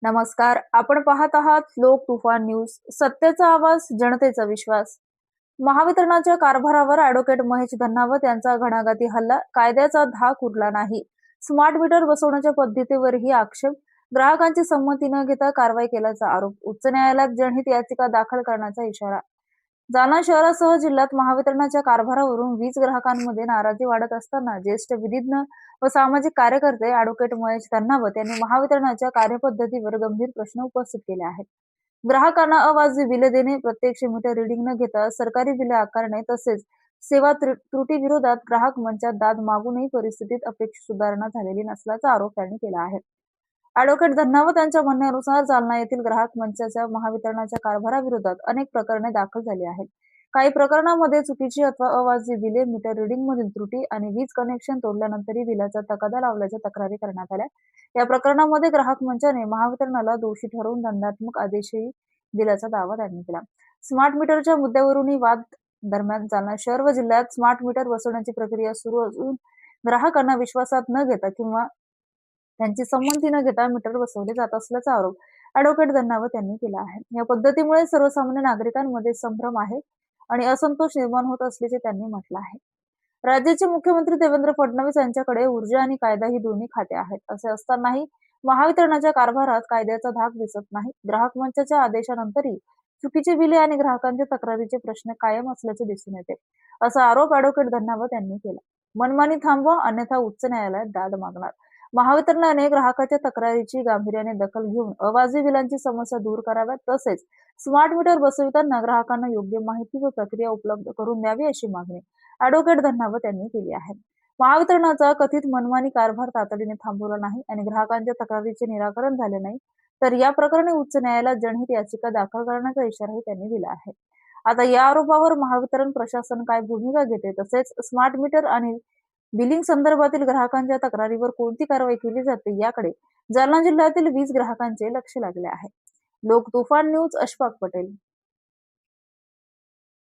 नमस्कार. आपण पाहत आहात लोक तुफान न्यूज. सत्तेचा आवाज, जनतेचा विश्वास. महावितरणाच्या कारभारावर ॲडव्होकेट महेश धन्नावत यांचा घणाघाती हल्ला, कायद्याचा धाक उरला नाही. स्मार्ट मीटर बसवण्याच्या पद्धतीवरही आक्षेप, ग्राहकांची संमती न घेता कारवाई केल्याचा आरोप, उच्च न्यायालयात जनहित याचिका दाखल करण्याचा इशारा. जालना शहरासह जिल्ह्यात महावितरणाच्या कारभारावरून वीज ग्राहकांमध्ये नाराजी वाढत असताना ज्येष्ठ विधिज्ञ व सामाजिक कार्यकर्ते ॲडव्होकेट महेश धन्नावत यांनी महावितरणाच्या कार्यपद्धतीवर गंभीर प्रश्न उपस्थित केले आहेत. ग्राहकांना अवाजवी बिले देणे, प्रत्यक्ष मीटर रिडिंग न घेता सरकारी बिले आकारणे तसेच सेवा त्रुटी विरोधात ग्राहक मंचात दाद मागूनही परिस्थितीत अपेक्षित सुधारणा झालेली नसल्याचा आरोप त्यांनी केला आहे. ॲडव्होकेट धन्नावत यांच्या म्हणण्यानुसार जालना येथील ग्राहक मंचाच्या महावितरणाच्या कारभाराविरोधात अनेक प्रकरणे दाखल झाली आहेत. काही प्रकरणांमध्ये चुकीची अथवा अवाजवी बिले, मीटर रिडिंग मधील त्रुटी आणि वीज कनेक्शन तोडल्यानंतरही बिलाचा तगादा लावल्याच्या तक्रारी करण्यात आल्या. या प्रकरणामध्ये ग्राहक मंचाने महावितरणाला दोषी ठरवून दंडात्मक आदेशही दिल्याचा दावा त्यांनी केला. स्मार्ट मीटरच्या मुद्द्यावरूनही वाद दरम्यान जालना शहर व जिल्ह्यात स्मार्ट मीटर बसवण्याची प्रक्रिया सुरू असून ग्राहकांना विश्वासात न घेता किंवा त्यांची संमती न घेता मीटर बसवले जात असल्याचा आरोप ॲडव्होकेट धन्नावत यांनी केला आहे. या पद्धतीमुळे सर्वसामान्य नागरिकांमध्ये संभ्रम आहे आणि असंतोष निर्माण होत असल्याचे त्यांनी म्हटलं आहे. राज्याचे मुख्यमंत्री देवेंद्र फडणवीस यांच्याकडे ऊर्जा आणि कायदा ही दोन्ही खाते आहेत. असे असतानाही महावितरणाच्या कारभारात कायद्याचा धाक दिसत नाही. ग्राहक मंचाच्या आदेशानंतरही चुकीची बिले आणि ग्राहकांच्या तक्रारीचे प्रश्न कायम असल्याचे दिसून येते, असा आरोप ॲडव्होकेट धन्नावत यांनी केला. मनमानी थांबवा, अन्यथा उच्च न्यायालयात दाद मागणार. महावितरणाने ग्राहकाच्या तक्रारीची गांभीर्याने दखल घेऊन अवाजवी बिलांची समस्या दूर कराव्यात तसेच स्मार्ट मीटर बसविताना ग्राहकांना योग्य माहिती व प्रक्रिया उपलब्ध करून द्यावी अशी मागणी ॲडव्होकेट धन्नावत यांनी केली आहे. महावितरणाचा कथित मनमानी कारभार तातडीने थांबवला नाही आणि ग्राहकांच्या तक्रारीचे निराकरण झाले नाही तर या प्रकरणी उच्च न्यायालयात जनहित याचिका दाखल करण्याचा इशाराही त्यांनी दिला आहे. आता या आरोपावर महावितरण प्रशासन काय भूमिका घेते तसेच स्मार्ट मीटर आणि बिलिंग संदर्भातील ग्राहकांच्या तक्रारीवर कोणती कारवाई केली जाते याकडे जालना जिल्ह्यातील वीज ग्राहकांचे लक्ष लागले आहे. लोक तुफान न्यूज, अशफाक पटेल.